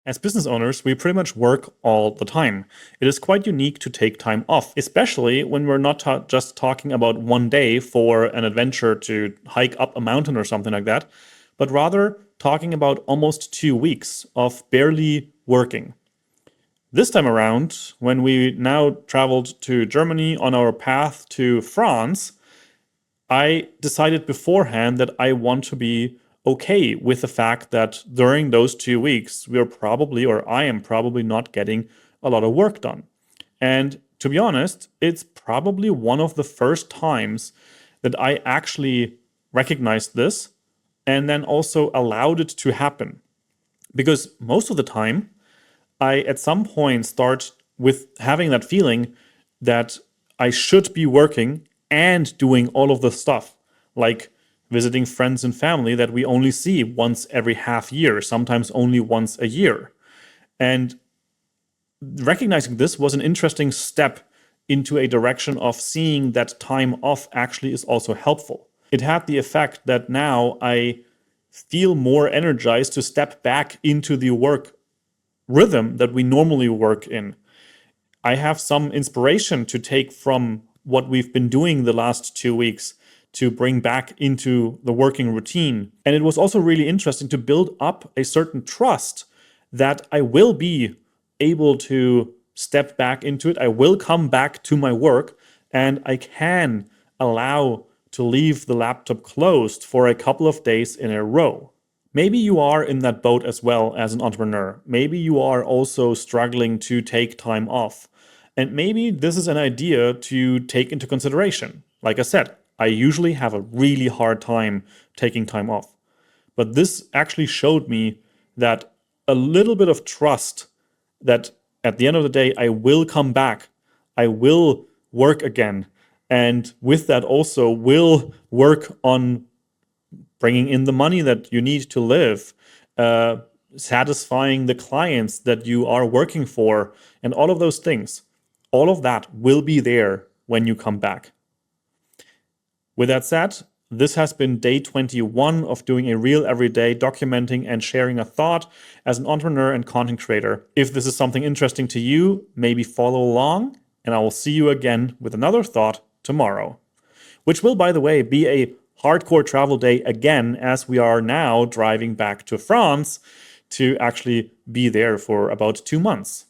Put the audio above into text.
As business owners, we pretty much work all the time. It is quite unique to take time off, especially when we're not just talking about one day for an adventure to hike up a mountain or something like that, but rather talking about almost 2 weeks of barely working. This time around, when we now traveled to Germany on our path to France, I decided beforehand that I want to be okay with the fact that during those 2 weeks, I am probably not getting a lot of work done. And to be honest, it's probably one of the first times that I actually recognized this and then also allowed it to happen. Because most of the time, I at some point start with having that feeling that I should be working and doing all of the stuff, like visiting friends and family that we only see once every half year, sometimes only once a year. And recognizing this was an interesting step into a direction of seeing that time off actually is also helpful. It had the effect that now I feel more energized to step back into the work rhythm that we normally work in. I have some inspiration to take from what we've been doing the last 2 weeks to bring back into the working routine. And it was also really interesting to build up a certain trust that I will be able to step back into it. I will come back to my work and I can allow to leave the laptop closed for a couple of days in a row. Maybe you are in that boat as well as an entrepreneur. Maybe you are also struggling to take time off. And maybe this is an idea to take into consideration. Like I said, I usually have a really hard time taking time off. But this actually showed me that a little bit of trust that at the end of the day, I will come back. I will work again. And with that also will work on bringing in the money that you need to live, satisfying the clients that you are working for, and all of those things. All of that will be there when you come back. With that said, this has been day 21 of doing a real everyday, documenting and sharing a thought as an entrepreneur and content creator. If this is something interesting to you, maybe follow along, and I will see you again with another thought tomorrow, which will, by the way, be a hardcore travel day again, as we are now driving back to France to actually be there for about 2 months.